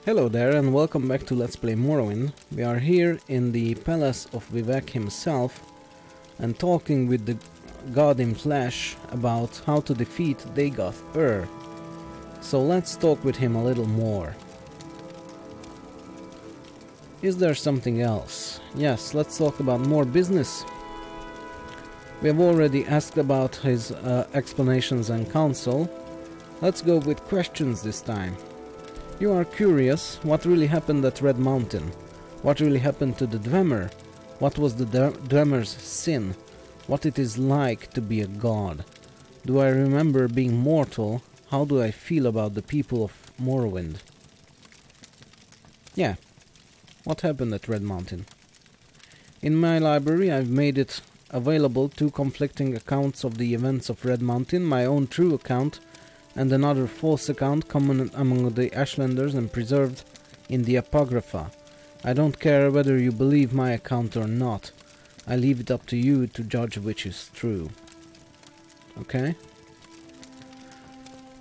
Hello there and welcome back to Let's Play Morrowind. We are here in the palace of Vivek himself and talking with the god in flesh about how to defeat Dagoth-Ur. So let's talk with him a little more. Is there something else? Yes, let's talk about more business. We have already asked about his explanations and counsel. Let's go with questions this time. You are curious what really happened at Red Mountain, what really happened to the Dwemer, what was the Dwemer's sin, what it is like to be a god. Do I remember being mortal? How do I feel about the people of Morrowind? Yeah, what happened at Red Mountain? In my library I've made it available two conflicting accounts of the events of Red Mountain, my own true account and another false account common among the Ashlanders and preserved in the Apocrypha. I don't care whether you believe my account or not. I leave it up to you to judge which is true. Okay?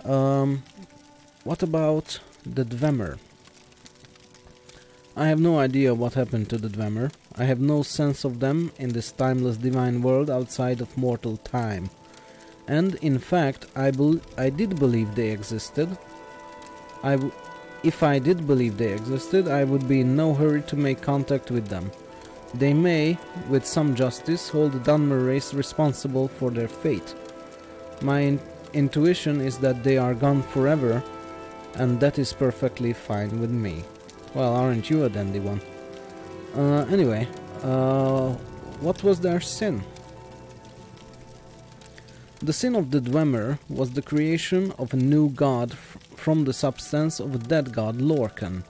What about the Dwemer? I have no idea what happened to the Dwemer. I have no sense of them in this timeless divine world outside of mortal time. And in fact, I did believe they existed. If I did believe they existed, I would be in no hurry to make contact with them. They may, with some justice, hold the Dunmer race responsible for their fate. My intuition is that they are gone forever, and that is perfectly fine with me. Well, aren't you a dandy one? Anyway, what was their sin? The sin of the Dwemer was the creation of a new god from the substance of a dead god Lorcan.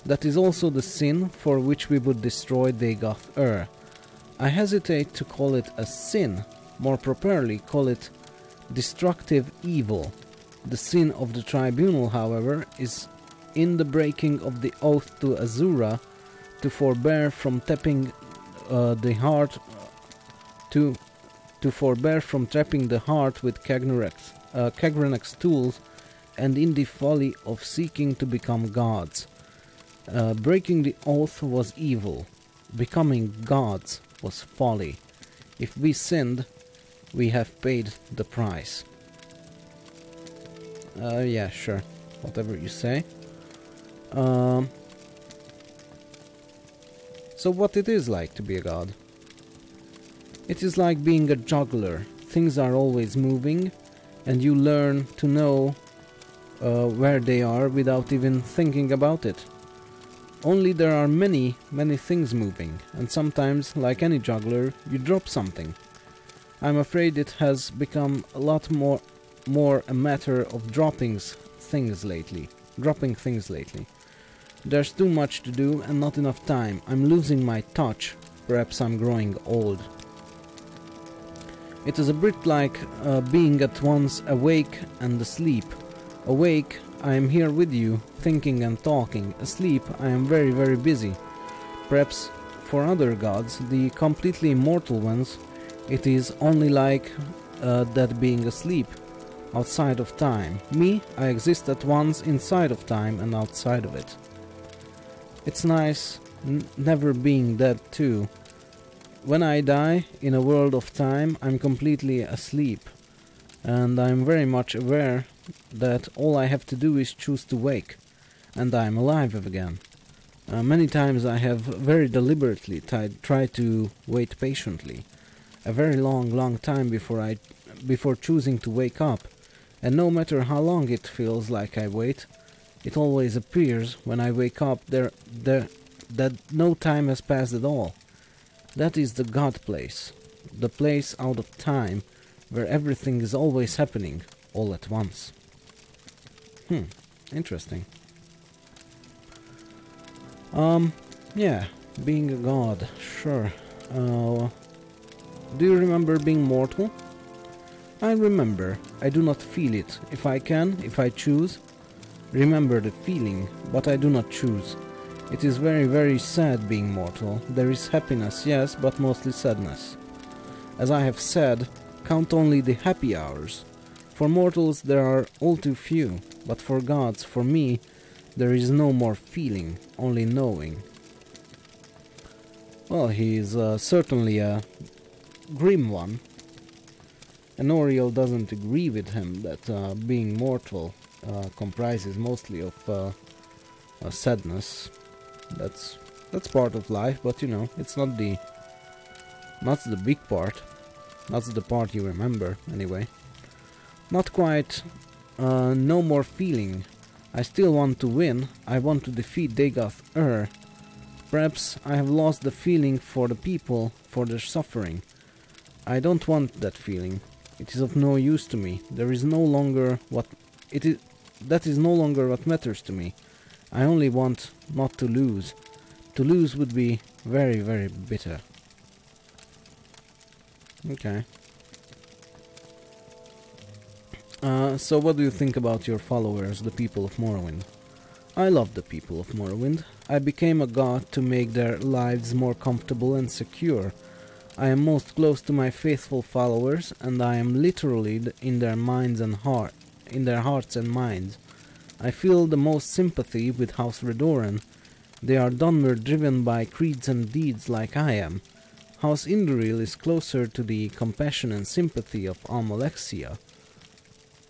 That is also the sin for which we would destroy Dagoth-Ur. I hesitate to call it a sin, more properly call it destructive evil. The sin of the tribunal, however, is in the breaking of the oath to Azura to forbear from tapping the heart to forbear from trapping the heart with Kagrenak's tools, and in the folly of seeking to become gods. Breaking the oath was evil. Becoming gods was folly. If we sinned, we have paid the price. Yeah, sure. Whatever you say. So what it is like to be a god? It is like being a juggler. Things are always moving, and you learn to know where they are without even thinking about it. Only there are many things moving, and sometimes, like any juggler, you drop something. I'm afraid it has become a lot more a matter of dropping things lately. There's too much to do and not enough time. I'm losing my touch. Perhaps I'm growing old. It is a bit like being at once awake and asleep. Awake, I am here with you, thinking and talking. Asleep, I am very, very busy. Perhaps for other gods, the completely immortal ones, it is only like that being asleep, outside of time. Me, I exist at once inside of time and outside of it. It's nice never being dead too. When I die in a world of time, I'm completely asleep, and I'm very much aware that all I have to do is choose to wake, and I'm alive again. Many times I have very deliberately tried to wait patiently, a very long time before choosing to wake up, and no matter how long it feels like I wait, it always appears when I wake up that no time has passed at all. That is the God place, the place out of time, where everything is always happening, all at once. Interesting. Yeah, being a god, sure. Do you remember being mortal? I remember. I do not feel it. If I can, if I choose, remember the feeling, but I do not choose. It is very, very sad being mortal. There is happiness, yes, but mostly sadness. As I have said, count only the happy hours. For mortals there are all too few, but for gods, for me, There is no more feeling, only knowing. Well, he is certainly a grim one. And Oriel doesn't agree with him that being mortal comprises mostly of sadness. That's part of life, but you know, it's not the big part. That's the part you remember, anyway. Not quite. No more feeling. I still want to win. I want to defeat Dagoth. Perhaps I have lost the feeling for the people, for their suffering. I don't want that feeling. It is of no use to me. There is no longer what it is. That is no longer what matters to me. I only want not to lose. To lose would be very, very bitter. Okay. So what do you think about your followers, the people of Morrowind? I love the people of Morrowind. I became a god to make their lives more comfortable and secure. I am most close to my faithful followers, and I am literally in their minds and hearts and minds. I feel the most sympathy with House Redoran. They are Dunmer driven by creeds and deeds like I am. House Induril is closer to the compassion and sympathy of Almalexia.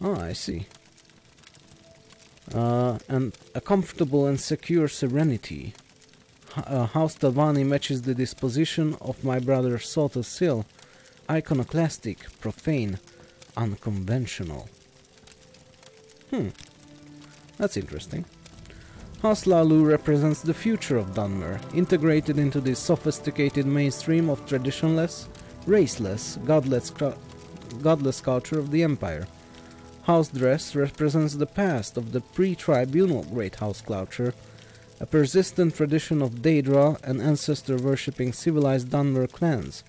Ah, I see. And a comfortable and secure serenity. House Talvani matches the disposition of my brother Sotosil. Iconoclastic, profane, unconventional. That's interesting. House Lalu represents the future of Dunmer, integrated into the sophisticated mainstream of traditionless, raceless, godless culture of the Empire. House Dress represents the past of the pre-tribunal Great House culture, a persistent tradition of Daedra and ancestor-worshipping civilized Dunmer clans.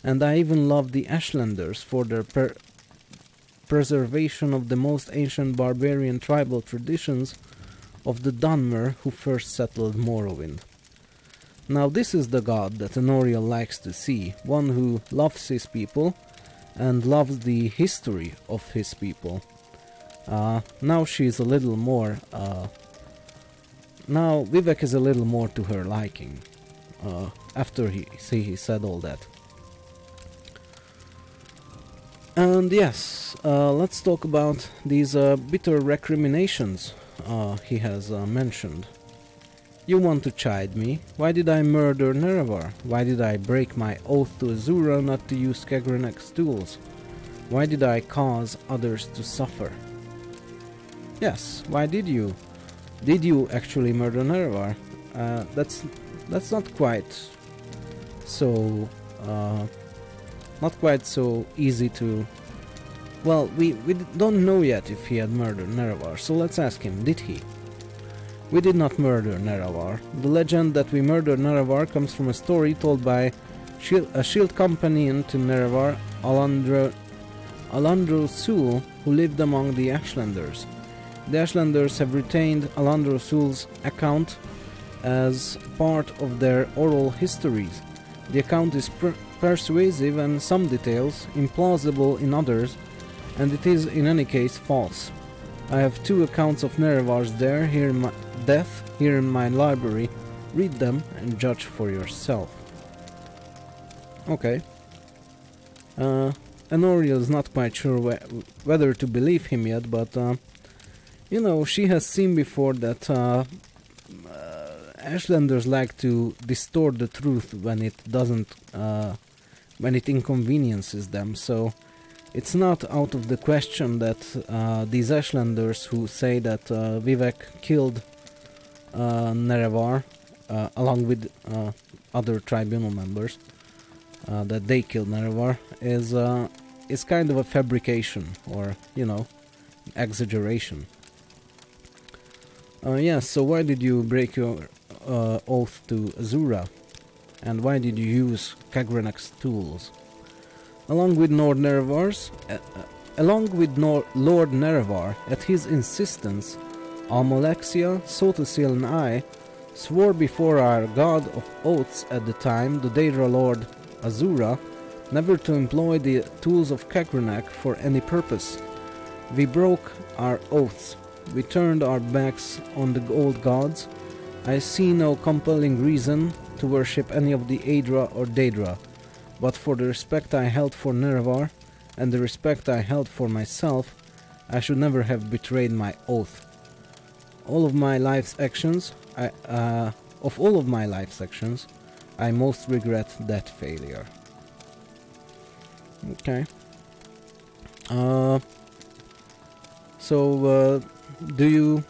And I even love the Ashlanders for their preservation of the most ancient barbarian tribal traditions of the Dunmer who first settled Morrowind. Now this is the god that Honoriel likes to see, one who loves his people and loves the history of his people. Now she's a little more... now Vivek is a little more to her liking, after he said all that. And yes, let's talk about these bitter recriminations he has mentioned. You want to chide me? Why did I murder Nerevar? Why did I break my oath to Azura not to use Kagrenek's tools? Why did I cause others to suffer? Yes, why did you? Did you actually murder Nerevar? That's not quite so easy to... Well, we don't know yet if he had murdered Nerevar, so let's ask him, did he? We did not murder Nerevar. The legend that we murdered Nerevar comes from a story told by a shield companion to Nerevar, Alandro Sul, who lived among the Ashlanders. The Ashlanders have retained Alandro Sul's account as part of their oral histories. The account is persuasive in some details, implausible in others, and it is in any case false. I have 2 accounts of Nerevar's death here in my library. Read them and judge for yourself. Okay. Honoriel is not quite sure whether to believe him yet, but you know, she has seen before that Ashlanders like to distort the truth when it doesn't, when it inconveniences them, so it's not out of the question that these Ashlanders who say that Vivek killed Nerevar, along with other tribunal members, that they killed Nerevar, is kind of a fabrication, or, you know, exaggeration. Yes, so why did you break your oath to Azura? And why did you use Kagrenek's tools? Along with Lord Nerevar, at his insistence, Almalexia, Sotosil and I swore before our god of oaths at the time, the Daedra Lord Azura, never to employ the tools of Kagrenek for any purpose. We broke our oaths. we turned our backs on the old gods. I see no compelling reason to worship any of the Aedra or Daedra, but for the respect I held for Nerevar, and the respect I held for myself, I should never have betrayed my oath. All of my life's actions, of all of my life's actions, I most regret that failure. Okay. So, do you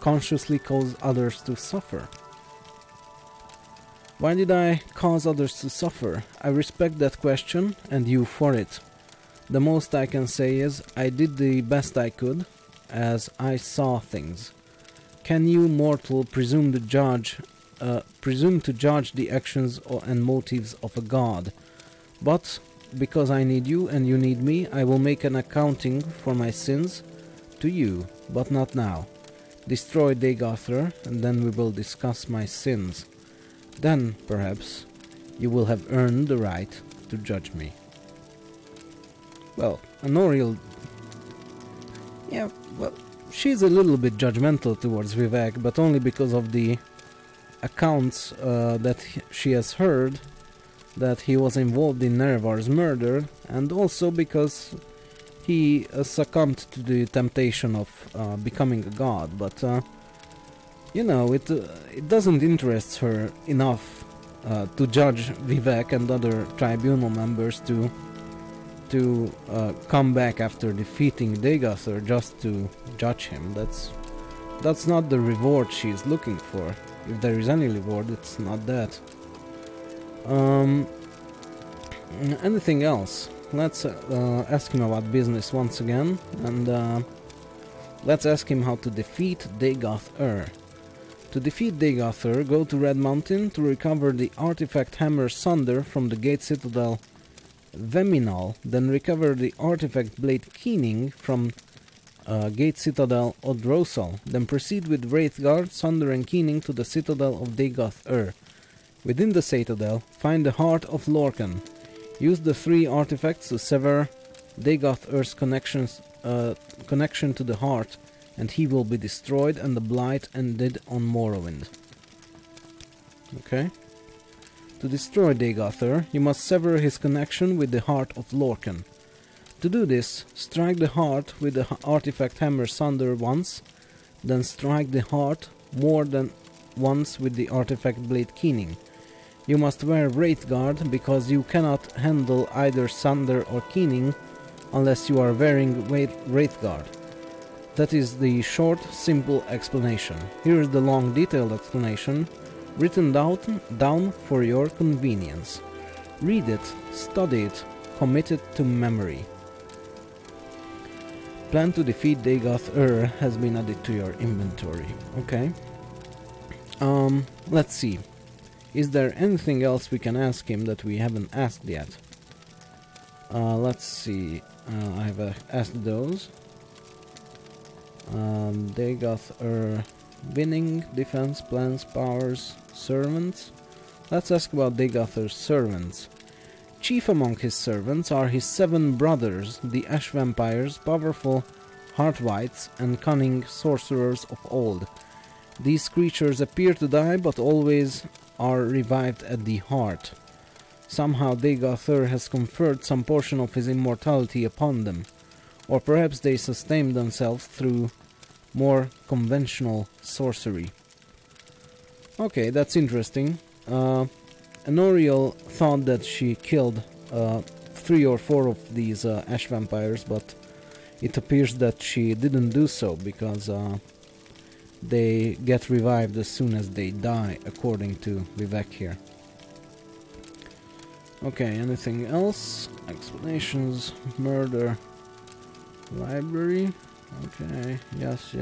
consciously cause others to suffer? Why did I cause others to suffer? I respect that question, and you for it. The most I can say is, I did the best I could, as I saw things. Can you, mortal, presume to judge the actions and motives of a god? But, because I need you and you need me, I will make an accounting for my sins to you, but not now. Destroy Dagothr, and then we will discuss my sins. Then, perhaps, you will have earned the right to judge me. Well, Honoriel... Yeah, well, she's a little bit judgmental towards Vivek, but only because of the accounts that she has heard that he was involved in Nerevar's murder, and also because he succumbed to the temptation of becoming a god. But, you know, it doesn't interest her enough to judge Vivek and other tribunal members to come back after defeating Dagothr just to judge him. That's not the reward she's looking for. If there is any reward, it's not that. Anything else? Let's ask him about business once again, and let's ask him how to defeat Dagothr. To defeat Dagothr, go to Red Mountain to recover the artifact hammer Sunder from the Gate Citadel Veminal, then recover the artifact blade Keening from Gate Citadel Odrosal, then proceed with Wraithguard, Sunder and Keening to the Citadel of Dagothr. Within the Citadel, find the Heart of Lorcan. Use the 3 artifacts to sever Dagothr's connection to the heart, and he will be destroyed and the blight ended on Morrowind. Okay. To destroy Dagothr, you must sever his connection with the Heart of Lorcan. To do this, strike the heart with the artifact hammer Sunder once, then strike the heart more than once with the artifact blade Keening. You must wear Wraithguard because you cannot handle either Sunder or Keening unless you are wearing Wraithguard. That is the short, simple explanation. Here is the long, detailed explanation, written down for your convenience. Read it, study it, commit it to memory. Plan to defeat Dagothr has been added to your inventory. Okay. Let's see. Is there anything else we can ask him that we haven't asked yet? Let's see. I've asked those. Dagothr winning, defense, plans, powers, servants. Let's ask about Dagothr's servants. Chief among his servants are his 7 brothers, the Ash Vampires, powerful Heartwights and cunning sorcerers of old. These creatures appear to die, but always are revived at the heart. Somehow Dagothr has conferred some portion of his immortality upon them, or perhaps they sustain themselves through more conventional sorcery. Okay, that's interesting. Honoriel thought that she killed 3 or 4 of these Ash Vampires, but it appears that she didn't do so because they get revived as soon as they die, according to Vivek here. Okay, anything else? Explanations, murder, library. Okay, yes.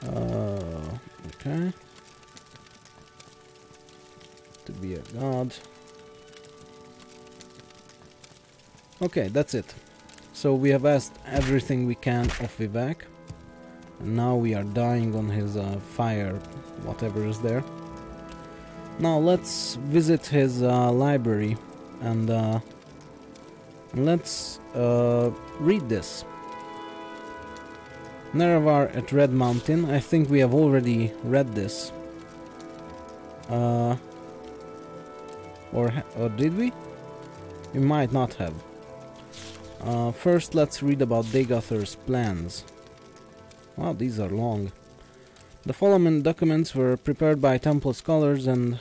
Okay. To be a god. Okay, that's it. So we have asked everything we can of Vivek. And now we are dying on his fire, whatever is there. Now let's visit his library and let's read this. Nerevar at Red Mountain. I think we have already read this. Or did we? We might not have. First, let's read about Dagothar's plans. Wow, these are long. The following documents were prepared by temple scholars and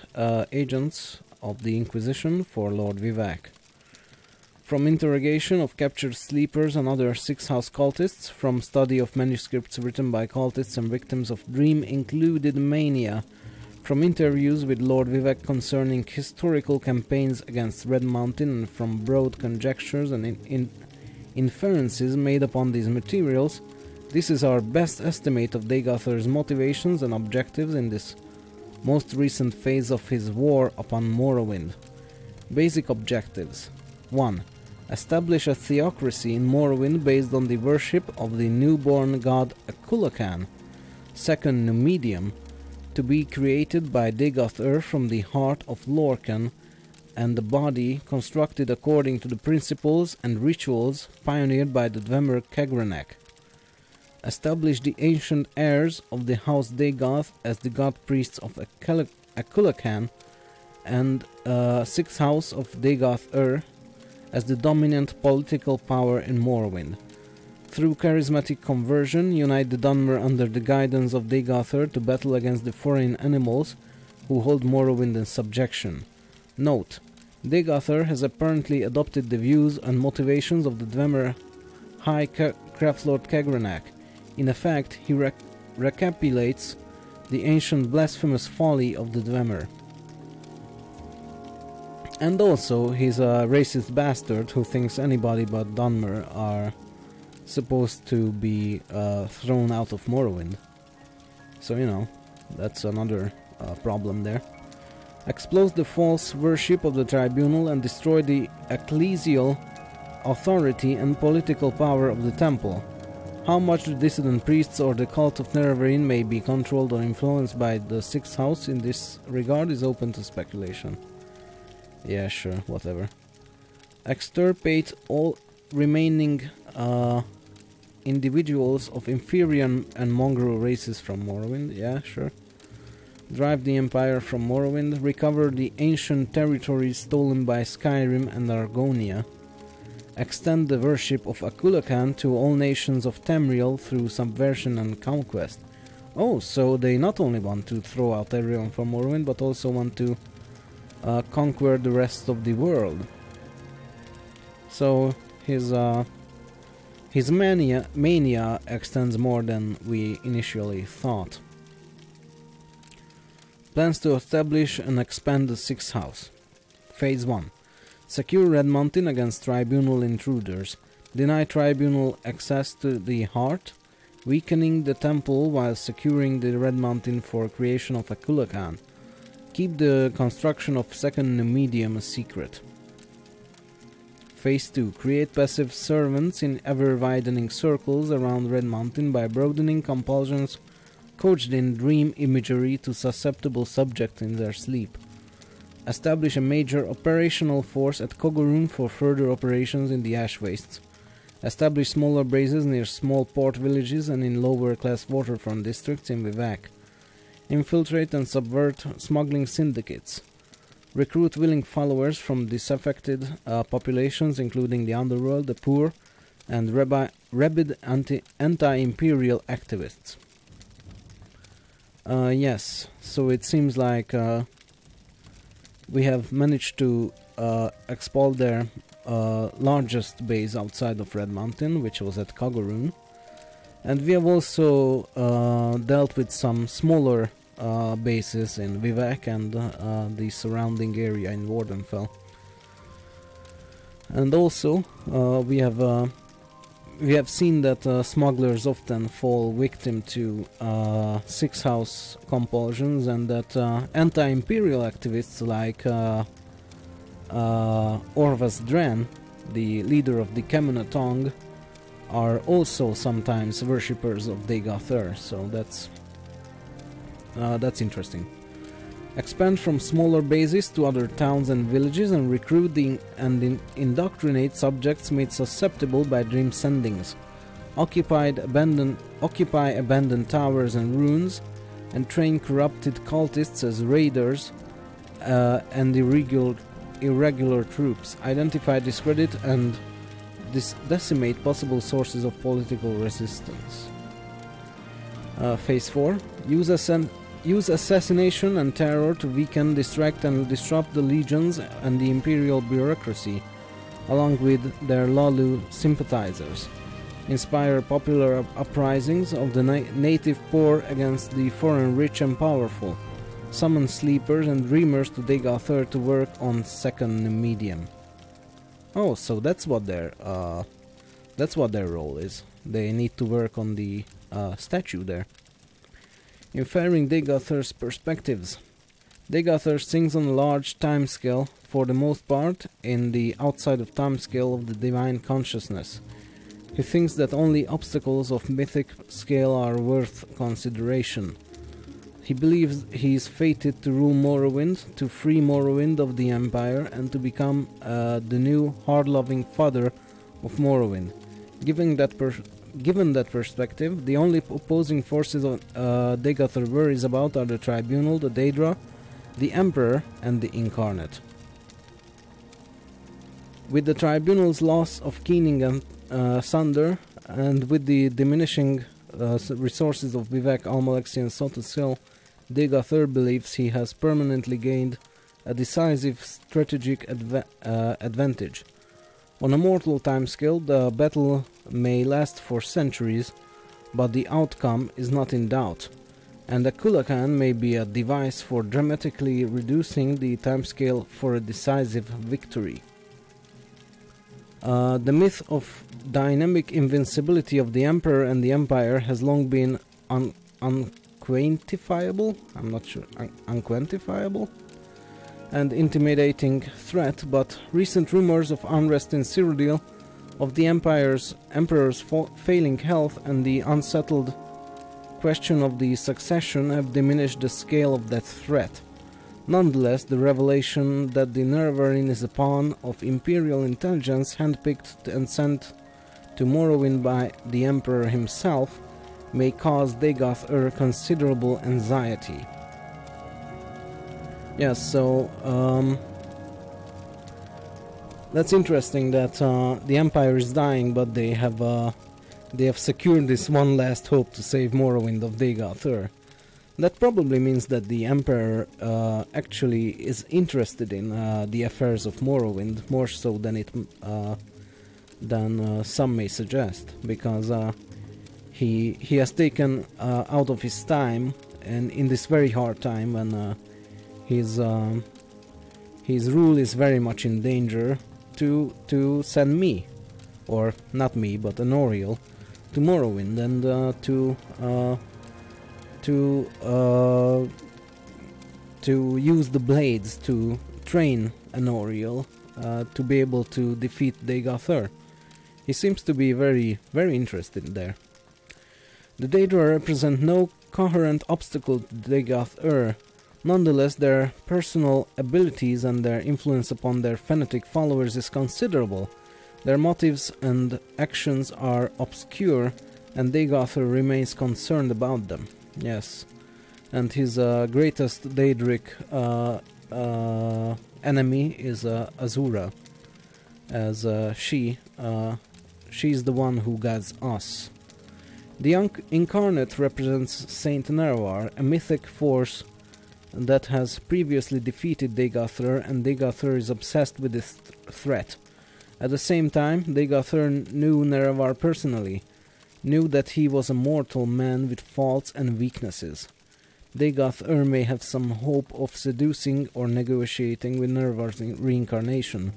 agents of the Inquisition for Lord Vivek. From interrogation of captured sleepers and other six-house cultists, from study of manuscripts written by cultists and victims of dream-included mania, from interviews with Lord Vivek concerning historical campaigns against Red Mountain, and from broad conjectures and inferences made upon these materials, this is our best estimate of Dagothar's motivations and objectives in this most recent phase of his war upon Morrowind. Basic objectives. 1. Establish a theocracy in Morrowind based on the worship of the newborn god Akulakan. 2nd, Numidium, to be created by Dagothar from the heart of Lorkhan, and the body constructed according to the principles and rituals pioneered by the Dwemer Kagrenek. Establish the ancient heirs of the House Dagoth as the god priests of Akulakan, and 6th House of Dagoth as the dominant political power in Morrowind. Through charismatic conversion, unite the Dunmer under the guidance of Dagothar to battle against the foreign animals who hold Morrowind in subjection. Note: Dagothar has apparently adopted the views and motivations of the Dwemer High Craftlord Kagrenak. In effect, he recapitulates the ancient blasphemous folly of the Dwemer. And also, he's a racist bastard who thinks anybody but Dunmer are supposed to be thrown out of Morrowind. So, you know, that's another problem there. Expose the false worship of the tribunal and destroy the ecclesial authority and political power of the temple. How much the dissident priests or the cult of Nerevarine may be controlled or influenced by the 6th house in this regard is open to speculation. Yeah, sure, whatever. Extirpate all remaining individuals of inferior and mongrel races from Morrowind. Yeah, sure. Drive the Empire from Morrowind. Recover the ancient territories stolen by Skyrim and Argonia. Extend the worship of Akulakan to all nations of Tamriel through subversion and conquest. Oh, so they not only want to throw out everyone from Morrowind, but also want to conquer the rest of the world. So his mania extends more than we initially thought. Plans to establish and expand the 6th house. Phase 1. Secure Red Mountain against tribunal intruders. Deny tribunal access to the heart, weakening the temple while securing the Red Mountain for creation of Akulakan. Keep the construction of 2nd Numidium a secret. Phase 2. Create passive servants in ever-widening circles around Red Mountain by broadening compulsions couched in dream imagery to susceptible subjects in their sleep. Establish a major operational force at Kogorun for further operations in the Ash Wastes. Establish smaller bases near small port villages and in lower-class waterfront districts in Vivek. Infiltrate and subvert smuggling syndicates. Recruit willing followers from disaffected populations, including the underworld, the poor, and rabid anti-imperial activists. Yes, so it seems like we have managed to expel their largest base outside of Red Mountain, which was at Kogorun. And we have also dealt with some smaller bases in Vivek and the surrounding area in Wardenfell. And also we have seen that smugglers often fall victim to 6th house compulsions, and that anti-imperial activists like Orvas Dren, the leader of the Kemenatong, are also sometimes worshippers of Dagothar, so that's interesting. Expand from smaller bases to other towns and villages and recruit and indoctrinate subjects made susceptible by dream sendings. occupy abandoned towers and ruins, and train corrupted cultists as raiders and irregular troops, identify, discredit, and decimate possible sources of political resistance. Phase 4. Use assassination and terror to weaken, distract, and disrupt the legions and the imperial bureaucracy, along with their Lalu sympathizers. Inspire popular uprisings of the native poor against the foreign rich and powerful. Summon sleepers and dreamers to Degathur to work on second medium. Oh, so that's what their role is. They need to work on the statue there. Inferring Degathur's perspectives. Degathur thinks on a large time scale, for the most part, in the outside of time scale of the divine consciousness. He thinks that only obstacles of mythic scale are worth consideration. He believes he is fated to rule Morrowind, to free Morrowind of the Empire, and to become the new hard-loving father of Morrowind. Given that perspective, the only opposing forces Degathur worries about are the Tribunal, the Daedra, the Emperor, and the Incarnate. With the Tribunal's loss of Keening and Sunder, and with the diminishing resources of Vivec, Almalexi, and Sotosil, Degathur believes he has permanently gained a decisive strategic advantage. On a mortal timescale, the battle may last for centuries, but the outcome is not in doubt, and the Kulakan may be a device for dramatically reducing the timescale for a decisive victory. The myth of dynamic invincibility of the Emperor and the Empire has long been unquantifiable, and intimidating threat, but recent rumors of unrest in Cyrodiil, of the Emperor's failing health, and the unsettled question of the succession have diminished the scale of that threat. Nonetheless, the revelation that the Nerevarine is a pawn of Imperial intelligence handpicked and sent to Morrowind by the Emperor himself may cause Degathur considerable anxiety. Yes, so that's interesting that the Empire is dying, but they have secured this one last hope to save Morrowind of Degathur. That probably means that the Emperor actually is interested in the affairs of Morrowind more so than some may suggest, because he has taken out of his time, and in this very hard time when his rule is very much in danger, to send me, or not me, but an Oriel, to Morrowind, and to use the blades to train an Oriel to be able to defeat Degathur. He seems to be very, very interested there. The Daedra represent no coherent obstacle to Degathur. Nonetheless, their personal abilities and their influence upon their fanatic followers is considerable. Their motives and actions are obscure, and Degathur remains concerned about them. Yes, and his greatest Daedric enemy is Azura, as she's the one who guides us. The Incarnate represents Saint Nerevar, a mythic force that has previously defeated Degathur, and Degathur is obsessed with this threat. At the same time, Degathur knew Nerevar personally, knew that he was a mortal man with faults and weaknesses. Degathur may have some hope of seducing or negotiating with Nerevar's reincarnation.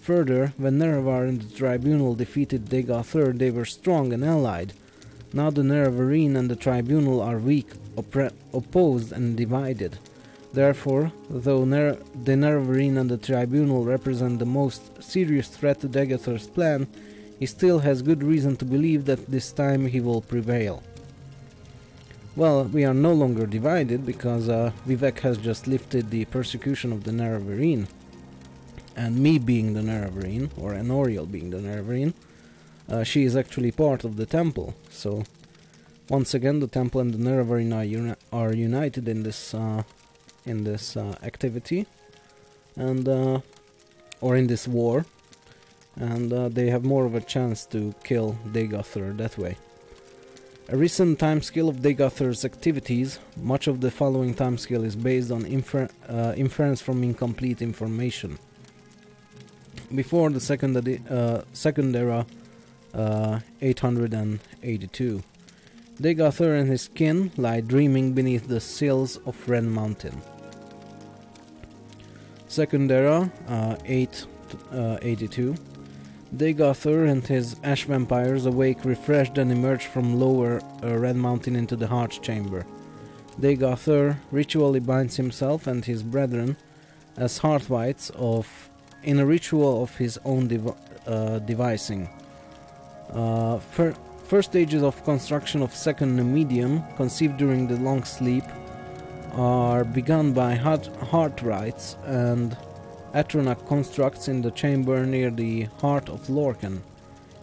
Further, when Nerevar and the Tribunal defeated Degathur, they were strong and allied. Now the Nerevarine and the Tribunal are weak, opposed and divided. Therefore, though the Nerevarine and the Tribunal represent the most serious threat to Degathur's plan, he still has good reason to believe that this time he will prevail. Well, we are no longer divided, because Vivec has just lifted the persecution of the Nerevarine. And me being the Nerevarine, or an Oriel being the Nerevarine, she is actually part of the temple. So once again, the temple and the Nerevarine are united in this activity, and or in this war, and they have more of a chance to kill Dagothr that way. A recent timescale of Dagothr's activities. Much of the following timescale is based on inference from incomplete information. Before the second era, 882. Dagothr and his kin lie dreaming beneath the sills of Red Mountain. Second era, 882. Dagothr and his ash vampires awake refreshed and emerge from lower Red Mountain into the Heart Chamber. Dagothr ritually binds himself and his brethren as Heartwights in a ritual of his own devising. First stages of construction of second medium, conceived during the long sleep, are begun by heart rites and Atronach constructs in the chamber near the heart of Lorcan.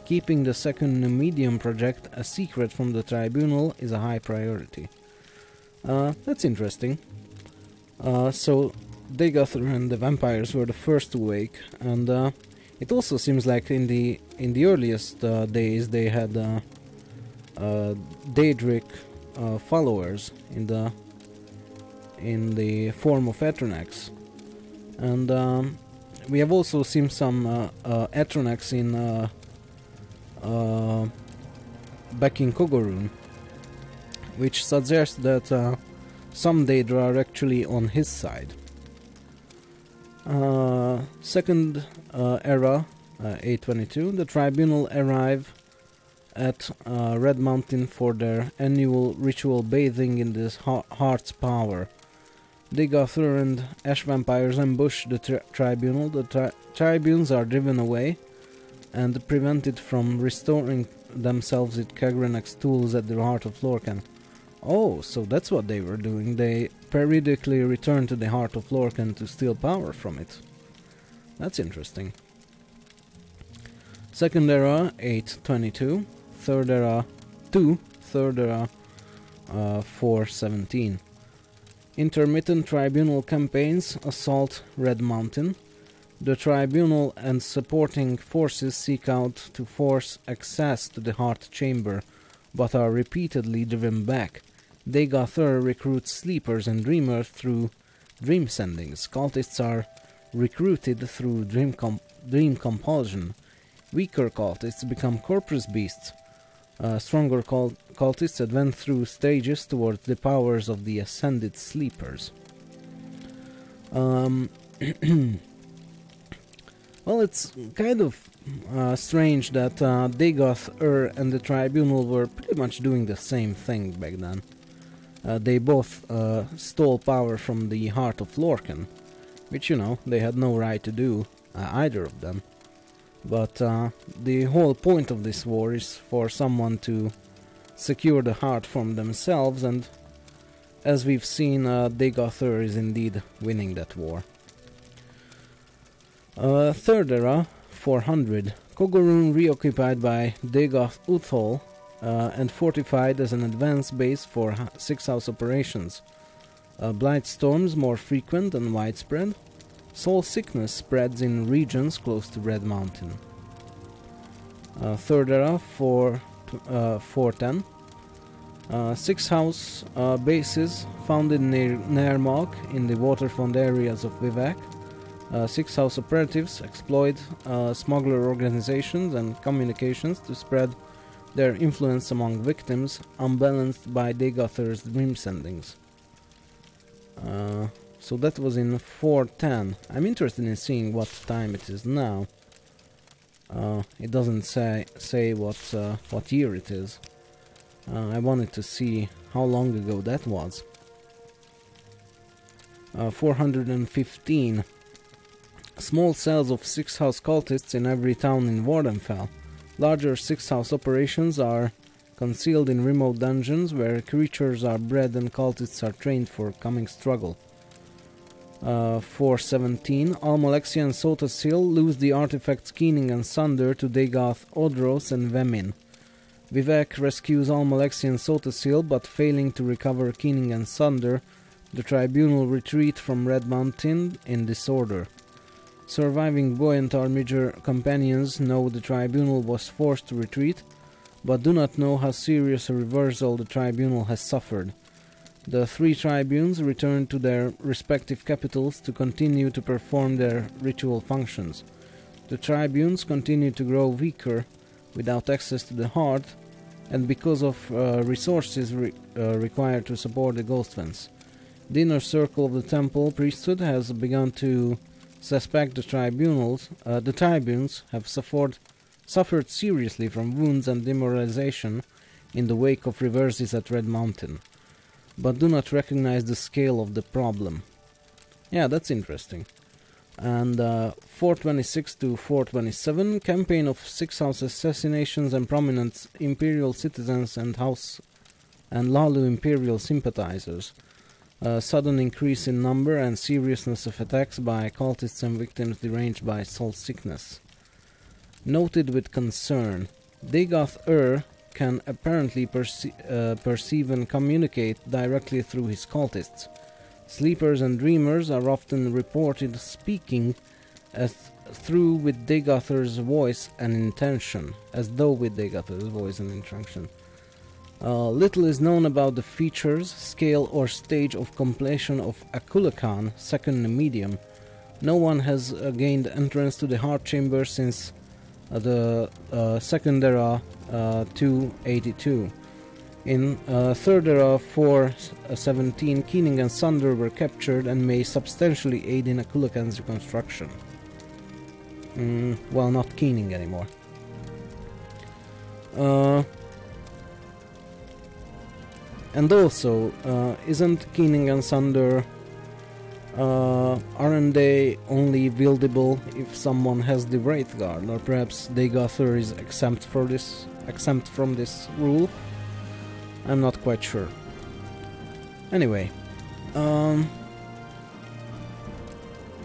Keeping the second medium project a secret from the tribunal is a high priority. That's interesting. So Dagothr and the vampires were the first to wake, and it also seems like in the earliest days they had Daedric followers in the form of Atronachs. And we have also seen some Atronachs back in Kogorun, which suggests that some Daedra are actually on his side. Second era, 822, the tribunal arrive at Red Mountain for their annual ritual bathing in this heart's power. Dagothr and ash vampires ambush the tribunal. The tribunes are driven away and prevented from restoring themselves with Kagranak's tools at the heart of Lorcan. Oh, so that's what they were doing. They periodically return to the heart of Lorcan to steal power from it. That's interesting. Second era, 822. Third era, 2. Third era, 417. Intermittent tribunal campaigns assault Red Mountain. The tribunal and supporting forces seek out to force access to the Heart Chamber, but are repeatedly driven back. Dagothr recruits sleepers and dreamers through dream sendings. Cultists are recruited through dream compulsion. Weaker cultists become corpus beasts. Stronger cultists advance through stages towards the powers of the ascended sleepers. Well, it's kind of strange that Dagothr and the tribunal were pretty much doing the same thing back then. They both stole power from the heart of Lorcan, which, you know, they had no right to do, either of them. But the whole point of this war is for someone to secure the heart from themselves, and as we've seen, Dagothr is indeed winning that war. Third era, 400. Kogorun reoccupied by Dagoth Uthol and fortified as an advance base for 6 house operations. Blight storms more frequent and widespread. Soul sickness spreads in regions close to Red Mountain. Third era, 410. 6 house bases founded near Nermog in the waterfront areas of Vivek. 6 house operatives exploit smuggler organizations and communications to spread their influence among victims, unbalanced by Dagothr's dream sendings. So that was in 410. I'm interested in seeing what time it is now. It doesn't say what year it is. I wanted to see how long ago that was. 415. Small cells of 6 house cultists in every town in Wardenfell. Larger 6 house operations are concealed in remote dungeons where creatures are bred and cultists are trained for coming struggle. 417, Almalexia and Sotasil lose the artifacts Keening and Sunder to Dagoth, Odros and Vemin. Vivek rescues Almalexia and Sotasil, but failing to recover Keening and Sunder, the tribunal retreat from Red Mountain in disorder. Surviving Buoyant Armiger companions know the tribunal was forced to retreat, but do not know how serious a reversal the tribunal has suffered. The three tribunes return to their respective capitals to continue to perform their ritual functions. The tribunes continue to grow weaker without access to the heart, and because of resources required to support the Ghostfence. The inner circle of the temple priesthood has begun to suspect the tribunes have suffered seriously from wounds and demoralization in the wake of reverses at Red Mountain, but do not recognize the scale of the problem. Yeah, that's interesting. And 426 to 427, campaign of Six House assassinations and prominent imperial citizens and Lalu imperial sympathizers. Sudden increase in number and seriousness of attacks by cultists and victims deranged by soul sickness. Noted with concern, Dagoth can apparently perceive and communicate directly through his cultists. Sleepers and dreamers are often reported speaking as though with Dagother's voice and intention. Little is known about the features, scale or stage of completion of Akulakan, second medium. No one has gained entrance to the heart chamber since the second era 282. In third era 417, Keening and Sunder were captured and may substantially aid in Akulakan's reconstruction. Well, not Keening anymore. And also, isn't Keening and Sunder, aren't they only buildable if someone has the Wraith Guard, or perhaps Dagother is exempt from this rule? I'm not quite sure. Anyway,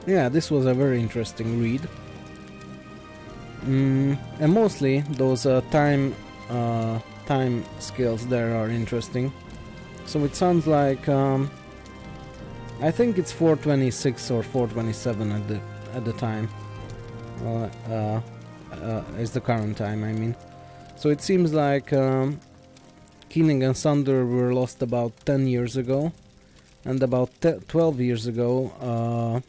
yeah, this was a very interesting read, and mostly those time scales there are interesting. So it sounds like I think it's 426 or 427 at the time. Is the current time, I mean. So it seems like Keening and Sunder were lost about 10 years ago, and about 12 years ago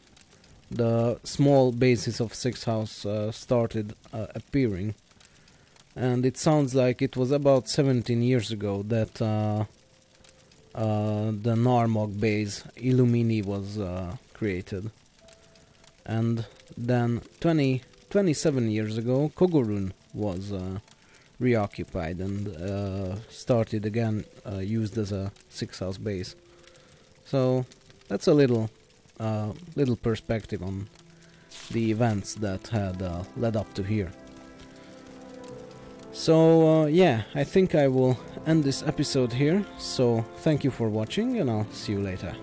the small bases of Six House started appearing, and it sounds like it was about 17 years ago that the Narmog base Illumini was created, and then 27 years ago Kogorun was reoccupied and started again, used as a Six House base. So that's a little perspective on the events that had led up to here. So yeah, I think I will end this episode here, so thank you for watching and I'll see you later.